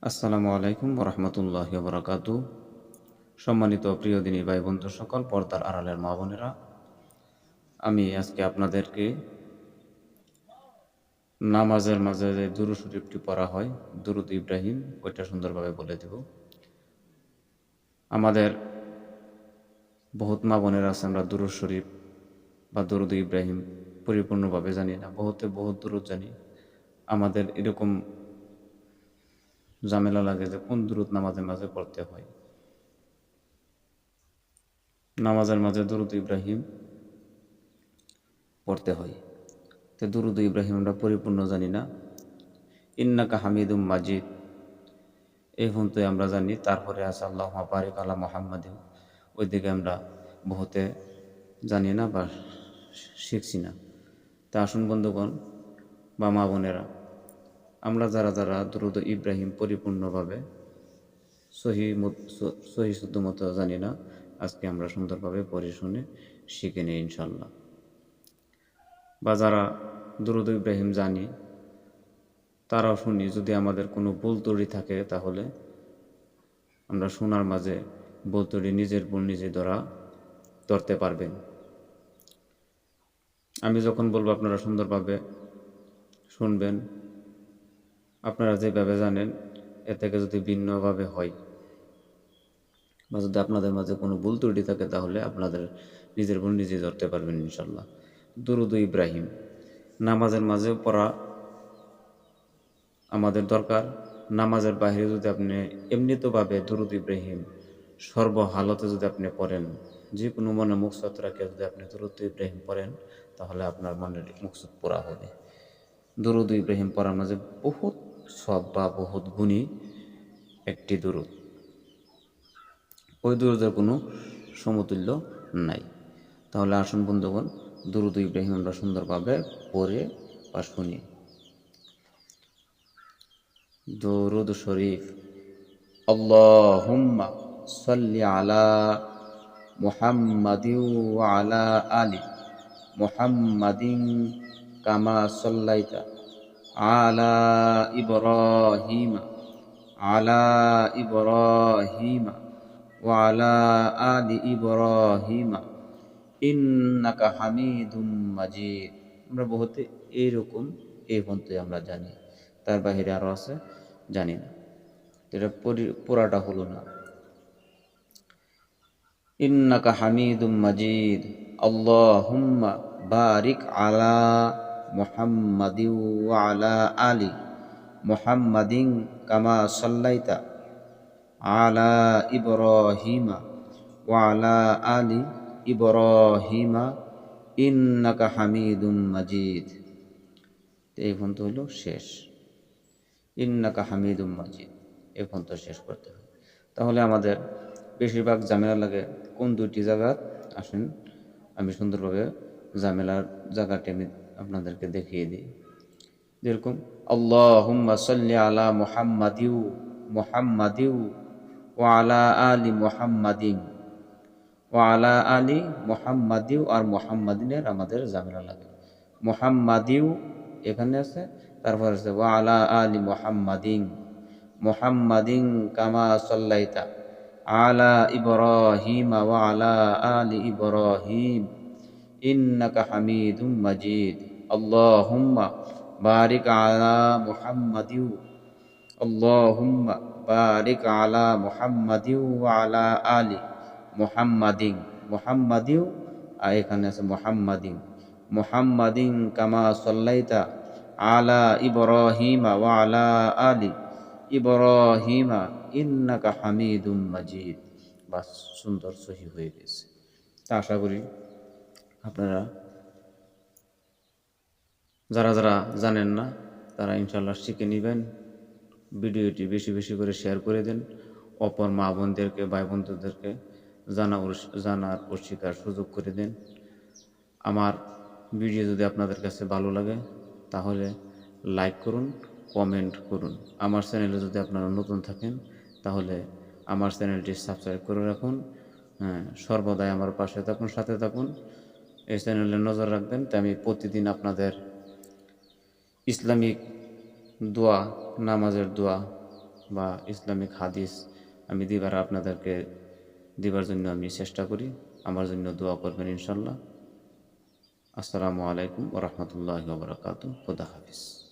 আসসালামু আলাইকুম রহমতুল্লাহি বারাকাতু। সম্মানিত প্রিয় দিনী ভাই বন্ধু সকল, পর্দার আড়ালের মা বোনেরা, আমি আজকে আপনাদেরকে নামাজের মাঝে যে দুরূদ শরীফটি পড়া হয়, দুরূদ ইব্রাহিম, ওইটা সুন্দরভাবে বলে দেব। আমাদের বহুত মা বোনেরা আছে, আমরা দুরূদ শরীফ বা দুরূদ ইব্রাহিম পরিপূর্ণভাবে জানি না, বহুত দুরূদ জানি। আমাদের এরকম ঝামেলা লাগে যে কোন দুরূদ নামাজের মাঝে পড়তে হয়। নামাজের মাঝে দুরূদ ইব্রাহিম পড়তে হয়, তো দুরূদ ইব্রাহিম আমরা পরিপূর্ণ জানি না। ইন্নাকা হামিদুম মাজিদ এই পর্যন্ত আমরা জানি। তারপরে আছে আল্লাহুম্মা বারিক আলা মুহাম্মাদিন, ওই দিকে আমরা বহুতে জানি না বা শিখছি না। তা আসুন বন্ধুগণ বা মা বোনেরা, আমরা যারা যারা দুরূদ ইব্রাহিম পরিপূর্ণভাবে সহি শুদ্ধ মতো জানি না, আজকে আমরা সুন্দরভাবে পড়ে শুনে শিখে নিই ইনশাল্লাহ। বা যারা দুরূদ ইব্রাহিম জানি তারাও শুনি, যদি আমাদের কোনো ভুল ত্রুটি থাকে তাহলে আমরা শোনার মাঝে ভুল ত্রুটি নিজের ভুল নিজে ধরতে পারবেন। আমি যখন বলবো আপনারা সুন্দরভাবে শুনবেন। আপনারা যেভাবে জানেন এ থেকে যদি ভিন্নভাবে হয় বা যদি আপনাদের মাঝে কোনো ভুল ত্রুটি থাকে তাহলে আপনাদের নিজের ভুল নিজে ধরতে পারবেন ইনশাল্লাহ। দুরূদ ইব্রাহিম নামাজের মাঝে পড়া আমাদের দরকার। নামাজের বাইরে যদি আপনি এমনিতভাবে দুরূদ ইব্রাহিম সর্বহালতে যদি আপনি পড়েন, যে কোনো মনে মুকসদ রাখে যদি আপনি দুরূদ ইব্রাহিম পড়েন, তাহলে আপনার মনের মুকসদ পুরা হবে। দুরূদ ইব্রাহিম পড়ার মাঝে বহুত সওয়াব বা বহুত গুণী একটি দুরূদ, ওই দুরূদের কোনো সমতুল্য নাই। তাহলে আসুন বন্ধুগণ, দুরূদ ইব্রাহিম আমরা সুন্দরভাবে পড়ে বা শুনি। দুরূদ শরীফ। আল্লাহুম্মা সাল্লি আলা মুহাম্মাদিন ওয়া আলা আলি মুহাম্মাদিন কামা সাল্লাইতা আলা ইব্রাহিম আলা ইব্রাহিম ওয়া আলা আলি ইব্রাহিম ইন্নাকা হামিদুম মাজিদ। আমরা বহুতে এইরকম এই পর্যন্ত আমরা জানি, তার বাহিরে আরও আছে জানি না, এটা পুরাটা হলো না। ইন্নাকা হামিদুম মাজিদ আল্লাহুম্মা বারিক আলা মুহাম্মাদিন ওয়া আলা আলি মুহাম্মাদিন কামা সাল্লাইতা আলা ইব্রাহিমা ওয়া আলা আলি ইব্রাহিমা ইন্নাকা হামিদুম মাজিদ। এই পর্যন্ত হলো শেষ। ইন্নাকা হামিদুম মাজিদ এই পর্যন্ত শেষ করতে হয়। তাহলে আমাদের বেশিরভাগ ঝামেলা লাগে কোন দুইটি জায়গা, আসেন আমি সুন্দরভাবে ঝামেলার জায়গাটি আমি আপনাদেরকে দেখিয়ে দিই। যেরকম আল্লাহুম্মা সাল্লি আলা মুহাম্মাদিউ ওয়া আলা আলি মুহাম্মাদিন ওয়া আলা আলি মুহাম্মাদিউ আর মুহাম্মাদিনের আমাদের ঝামেলা লাগে। মুহাম্মাদিউ এখানে আছে, তারপর আছে ওয়া আলা আলি মুহাম্মাদিন কামা সাল্লাইতা আলা ইব্রাহিম ওয়া আলা আলি ইব্রাহিম ইন্নাকা হামিদুম মাজিদ আল্লাহুম্মা বারিক আলা মুহাম্মাদিউ আল্লাহুম্মা বারিক আলা মুহাম্মাদিউ ওয়া আলা আলি মুহাম্মাদিউ আর এখানে আছে মুহাম্মাদিন কামা সাল্লাইতা আলা ইব্রাহিম ওয়া আলা আলি ইব্রাহিমা ইন্নাকা হামিদুম মাজিদ। বাস, সুন্দর সহি হয়ে গেছে। তা আশা করি আপনারা যারা যারা জানেন না তারা ইনশাল্লাহ শিখে নেবেন। ভিডিওটি বেশি বেশি করে শেয়ার করে দেন, অপর মা বোনদেরকে ভাই বন্ধুদেরকে জানার ও শেখার সুযোগ করে দেন। আমার ভিডিও যদি আপনাদের কাছে ভালো লাগে তাহলে লাইক করুন, কমেন্ট করুন। আমার চ্যানেলে যদি আপনারা নতুন থাকেন তাহলে আমার চ্যানেলটি সাবস্ক্রাইব করে রাখুন। সর্বদাই আমার পাশে থাকুন, সাথে থাকুন, এই চ্যানেলে নজর রাখবেন। তাই আমি প্রতিদিন আপনাদের ইসলামিক দোয়া, নামাজের দোয়া বা ইসলামিক হাদিস আমি আপনাদেরকে দিবার জন্য আমি চেষ্টা করি। আমার জন্য দোয়া করবেন ইনশাল্লাহ। আসসালামু আলাইকুম ওয়া রাহমাতুল্লাহি ওয়া বারাকাতুহু। খোদা হাফেজ।